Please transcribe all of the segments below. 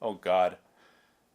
Oh God.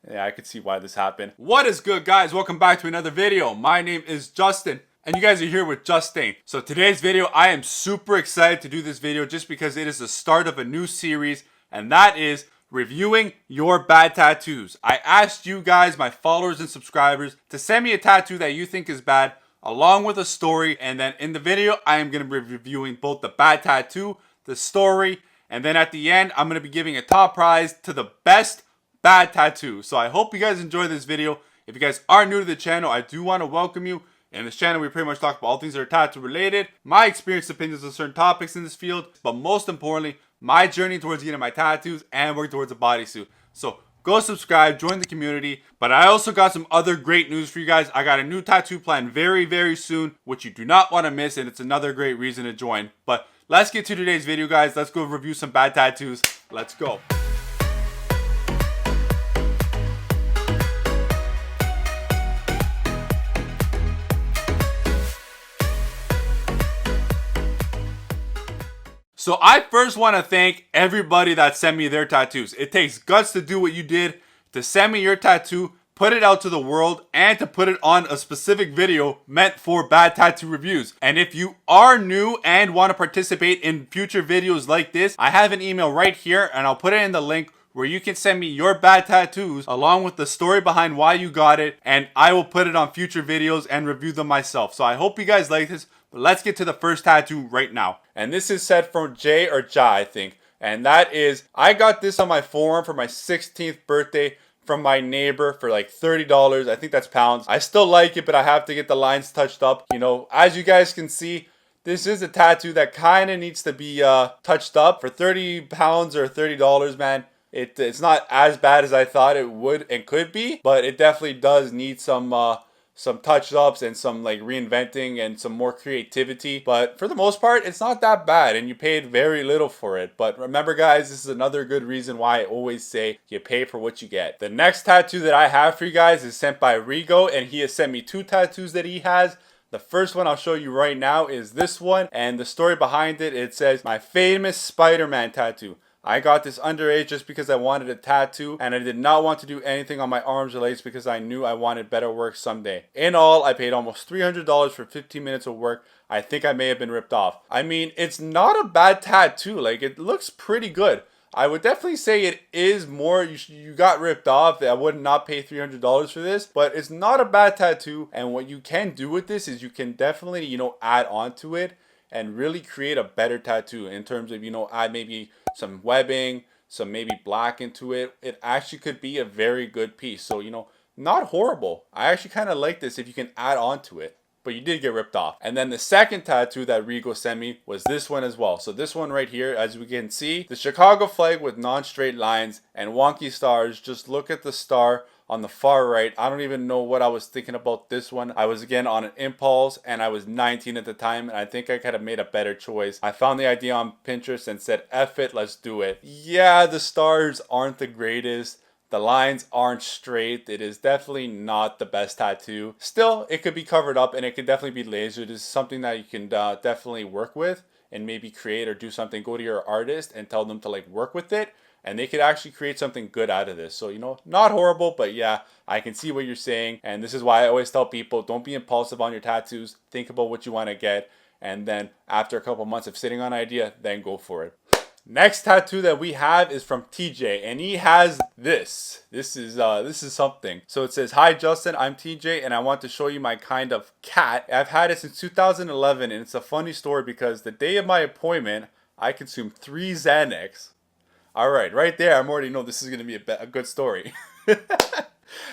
Yeah, I could see why this happened. What is good, guys? Welcome back to another video. My name is Justin, and you guys are here with Justin. So today's video, I am super excited to do this video just because it is the start of a new series, and that is reviewing your bad tattoos. I asked you guys, my followers and subscribers, to send me a tattoo that you think is bad, along with a story, and then in the video, I am going to be reviewing both the bad tattoo, the story, and then at the end, I'm going to be giving a top prize to the best bad tattoo. So I hope you guys enjoy this video. If you guys are new to the channel, I do want to welcome you. In this channel, we pretty much talk about all things that are tattoo related, my experience, opinions on certain topics in this field, but most importantly, my journey towards getting my tattoos and working towards a bodysuit. So go subscribe, join the community. But I also got some other great news for you guys. I got a new tattoo plan very soon, which you do not want to miss, and it's another great reason to join. But let's get to today's video, guys. Let's go review some bad tattoos. Let's go. So I first want to thank everybody that sent me their tattoos. It takes guts to do what you did, to send me your tattoo, put it out to the world, and to put it on a specific video meant for bad tattoo reviews. And if you are new and want to participate in future videos like this, I have an email right here, and I'll put it in the link where you can send me your bad tattoos along with the story behind why you got it, and I will put it on future videos and review them myself. So I hope you guys like this. But let's get to the first tattoo right now. And this is said from Jay or Ja, I think. And that is, I got this on my forearm for my 16th birthday from my neighbor for like $30. I think that's pounds. I still like it, but I have to get the lines touched up. You know, as you guys can see, this is a tattoo that kind of needs to be touched up. For 30 pounds or $30, man, it's not as bad as I thought it would and could be. But it definitely does need some touch-ups and some like reinventing and some more creativity. But for the most part, it's not that bad, and you paid very little for it. But remember, guys, this is another good reason why I always say you pay for what you get. The next tattoo that I have for you guys is sent by Rigo, and he has sent me two tattoos that he has. The first one I'll show you right now is this one, and the story behind it, it says, "My famous Spider-Man tattoo. I got this underage just because I wanted a tattoo, and I did not want to do anything on my arms or legs because I knew I wanted better work someday. In all, I paid almost $300 for 15 minutes of work. I think I may have been ripped off." I mean, it's not a bad tattoo. Like, it looks pretty good. I would definitely say it is more, you got ripped off. I would not pay $300 for this, but it's not a bad tattoo. And what you can do with this is you can definitely, you know, add on to it and really create a better tattoo in terms of, you know, add maybe some webbing, some maybe black into it. It actually could be a very good piece. So, you know, not horrible. I actually kind of like this if you can add on to it. But you did get ripped off. And then the second tattoo that Rigo sent me was this one as well. So this one right here, as we can see, the Chicago flag with non-straight lines and wonky stars. Just look at the star on the far right. I don't even know what I was thinking about this one. I was again on an impulse, and I was 19 at the time, and I think I could have made a better choice. I found the idea on Pinterest and said, F it, let's do it. Yeah, the stars aren't the greatest. The lines aren't straight. It is definitely not the best tattoo. Still, it could be covered up, and it could definitely be lasered. This is something that you can definitely work with and maybe create or do something. Go to your artist and tell them to like work with it, and they could actually create something good out of this. So, you know, not horrible, but yeah, I can see what you're saying. And this is why I always tell people, don't be impulsive on your tattoos. Think about what you want to get. And then after a couple months of sitting on an idea, then go for it. Next tattoo that we have is from TJ, and he has this. This is something. So it says, "Hi Justin, I'm TJ, and I want to show you my kind of cat. I've had it since 2011, and it's a funny story because the day of my appointment, I consumed 3 Xanax." All right, right there, I'm already know this is gonna be a good story.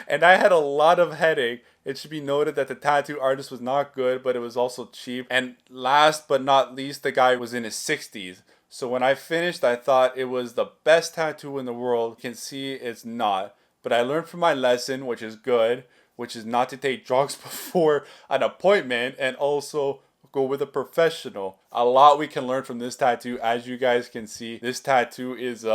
And I had a lot of headache. It should be noted that the tattoo artist was not good, but it was also cheap. And last but not least, the guy was in his 60s. So when I finished, I thought it was the best tattoo in the world. You can see it's not. But I learned from my lesson, which is good, which is not to take drugs before an appointment, and also go with a professional. A lot we can learn from this tattoo. As you guys can see, this tattoo is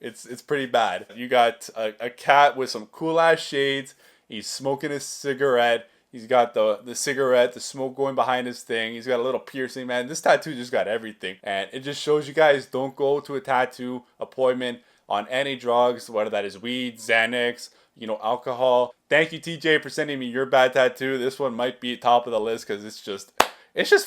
it's pretty bad. You got a cat with some cool ass shades. He's smoking a cigarette. He's got the cigarette, the smoke going behind his thing. He's got a little piercing, man. This tattoo just got everything. And it just shows you guys, don't go to a tattoo appointment on any drugs, whether that is weed, Xanax, you know, alcohol. Thank you, TJ, for sending me your bad tattoo. This one might be top of the list because it's just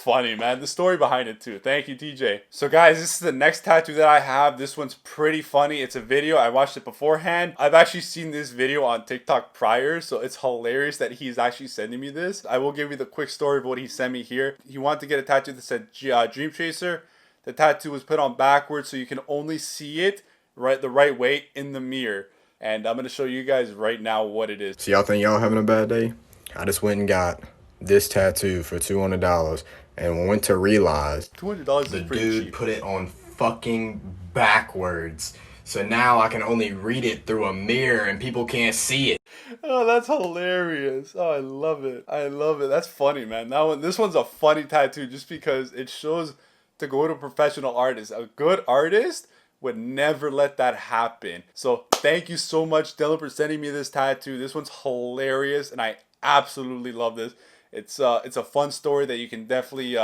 funny, man. The story behind it too. Thank you, TJ. So guys, this is the next tattoo that I have. This one's pretty funny. It's a video. I watched it beforehand. I've actually seen this video on TikTok prior, so it's hilarious that he's actually sending me this. I will give you the quick story of what he sent me here. He wanted to get a tattoo that said Dream Chaser. The tattoo was put on backwards so you can only see it the right way in the mirror. And I'm going to show you guys right now what it is. So y'all think y'all having a bad day? I just went and got this tattoo for $200 and went to realize $200 the is pretty dude cheap. put it on fucking backwards. So now I can only read it through a mirror and people can't see it. Oh, that's hilarious. Oh, I love it. I love it. That's funny, man. This one's a funny tattoo just because it shows to go to a professional artist. A good artist would never let that happen. So thank you so much, Dylan, for sending me this tattoo. This one's hilarious and I absolutely love this. It's a fun story that you can definitely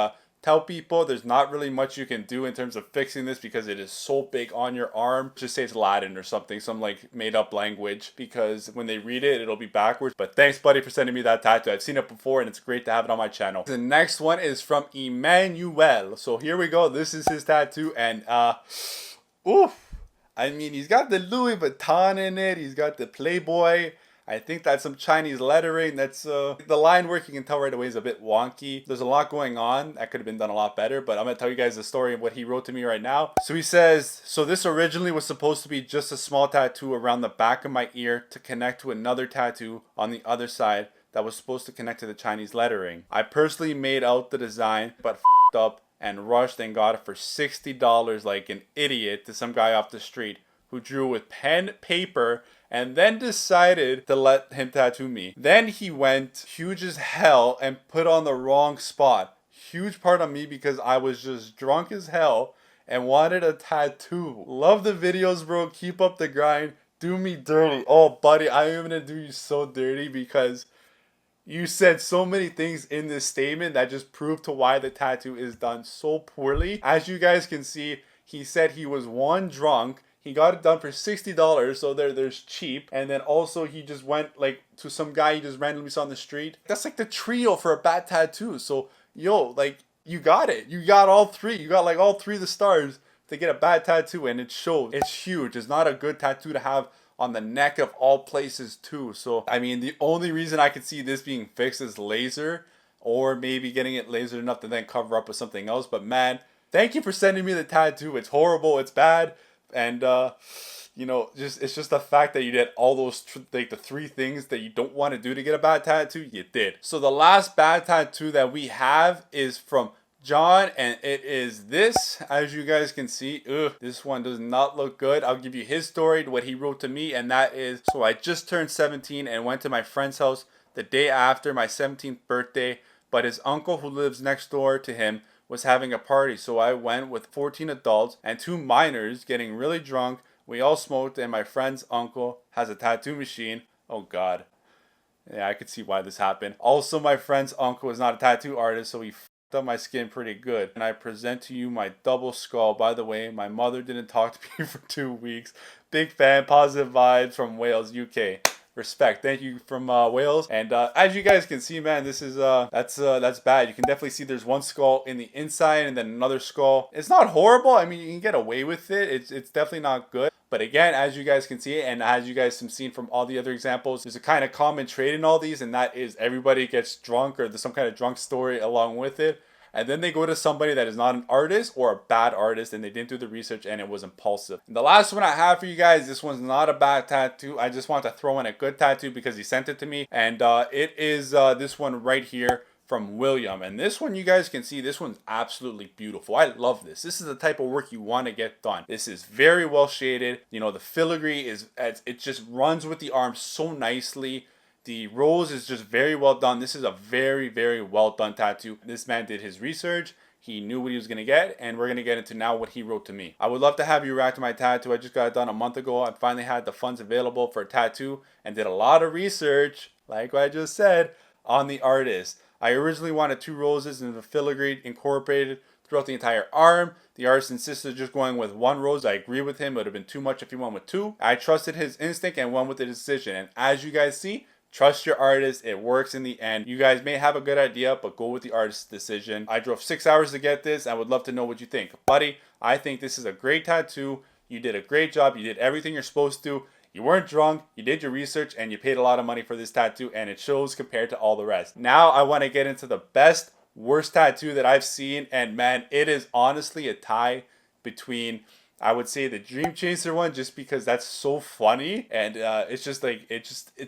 tell people. There's not really much you can do in terms of fixing this because it is so big on your arm. Just say it's Latin or something, some like made up language, because when they read it, it'll be backwards. But thanks, buddy, for sending me that tattoo. I've seen it before and it's great to have it on my channel. The next one is from Emmanuel. So here we go. This is his tattoo and oof. I mean, he's got the Louis Vuitton in it. He's got the Playboy. I think that's some Chinese lettering. That's the line work, you can tell right away, is a bit wonky. There's a lot going on that could have been done a lot better, but I'm gonna tell you guys the story of what he wrote to me right now. So he says, so this originally was supposed to be just a small tattoo around the back of my ear to connect to another tattoo on the other side that was supposed to connect to the Chinese lettering. I personally made out the design, but f***ed up and rushed and got it for $60 like an idiot to some guy off the street who drew with pen, paper, and then decided to let him tattoo me. Then he went huge as hell and put on the wrong spot. Huge part on me because I was just drunk as hell and wanted a tattoo. Love the videos, bro. Keep up the grind. Do me dirty. Oh, buddy, I am gonna do you so dirty because you said so many things in this statement that just prove to why the tattoo is done so poorly. As you guys can see, he said he was one, drunk. He got it done for $60, so there's cheap. And then also he just went like to some guy he just randomly saw on the street. That's like the trio for a bad tattoo. So yo, like you got it. You got all three. You got like all three of the stars to get a bad tattoo, and it shows. It's huge. It's not a good tattoo to have on the neck of all places too. So I mean, the only reason I could see this being fixed is laser, or maybe getting it lasered enough to then cover up with something else. But man, thank you for sending me the tattoo. It's horrible. It's bad. And you know, it's just the fact that you did all those like the three things that you don't want to do to get a bad tattoo, you did. So the last bad tattoo that we have is from John, and it is this. As you guys can see, this one does not look good. I'll give you his story, what he wrote to me, and that is, so I just turned 17 and went to my friend's house the day after my 17th birthday, but his uncle who lives next door to him was having a party, so I went with 14 adults and 2 minors getting really drunk. We all smoked, and my friend's uncle has a tattoo machine. Oh god. Yeah, I could see why this happened. Also, my friend's uncle is not a tattoo artist, so he f***ed up my skin pretty good. And I present to you my double skull. By the way, my mother didn't talk to me for 2 weeks. Big fan, positive vibes from Wales, UK. Respect. Thank you from Wales. And as you guys can see, man, this is that's bad. You can definitely see there's one skull in the inside and then another skull. It's not horrible. I mean, you can get away with it. It's definitely not good. But again, as you guys can see, and as you guys have seen from all the other examples, there's a kind of common trait in all these, and that is everybody gets drunk, or there's some kind of drunk story along with it. And then they go to somebody that is not an artist or a bad artist, and they didn't do the research, and it was impulsive. And the last one I have for you guys, this one's not a bad tattoo. I just want to throw in a good tattoo because he sent it to me. And it is this one right here from William. And this one, you guys can see, this one's absolutely beautiful. I love this. This is the type of work you want to get done. This is very well shaded. You know, the filigree is, it just runs with the arm so nicely. The rose is just very well done. This is a very, very well done tattoo. This man did his research. He knew what he was going to get, and we're going to get into now what he wrote to me. I would love to have you react to my tattoo. I just got it done a month ago. I finally had the funds available for a tattoo and did a lot of research, like what I just said, on the artist. I originally wanted 2 roses and the filigree incorporated throughout the entire arm. The artist insisted just going with 1 rose. I agree with him. It would have been too much if he went with 2. I trusted his instinct and went with the decision. And as you guys see, trust your artist. It works in the end. You guys may have a good idea, but go with the artist's decision. I drove 6 hours to get this. I would love to know what you think. Buddy, I think this is a great tattoo. You did a great job. You did everything you're supposed to. You weren't drunk, you did your research, and you paid a lot of money for this tattoo, and it shows compared to all the rest. Now I want to get into the best, worst tattoo that I've seen, and man, it is honestly a tie between, I would say, the Dream Chaser one, just because that's so funny, and it's just like, it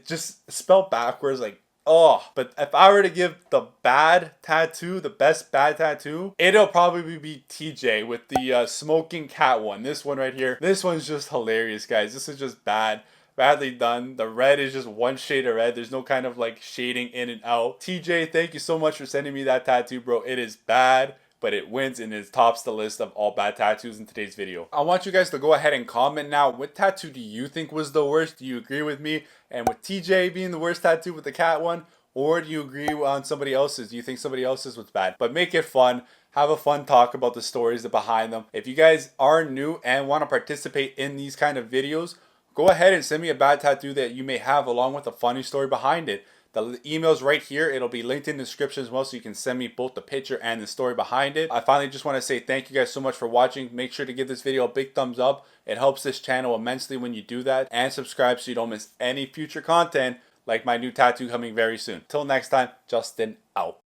just spelled backwards, like, oh. But if I were to give the bad tattoo, the best bad tattoo, it'll probably be TJ with the smoking cat one. This one right here, this one's just hilarious, guys. This is just badly done. The red is just one shade of red. There's no kind of like shading in and out. TJ, thank you so much for sending me that tattoo, bro. It is bad, but it wins and it tops the list of all bad tattoos in today's video. I want you guys to go ahead and comment now. What tattoo do you think was the worst? Do you agree with me? And with TJ being the worst tattoo with the cat one? Or do you agree on somebody else's? Do you think somebody else's was bad? But make it fun. Have a fun talk about the stories behind them. If you guys are new and want to participate in these kind of videos, go ahead and send me a bad tattoo that you may have along with a funny story behind it. The email's right here. It'll be linked in the description as well, so you can send me both the picture and the story behind it. I finally just want to say thank you guys so much for watching. Make sure to give this video a big thumbs up. It helps this channel immensely when you do that. And subscribe so you don't miss any future content like my new tattoo coming very soon. Till next time, Justin out.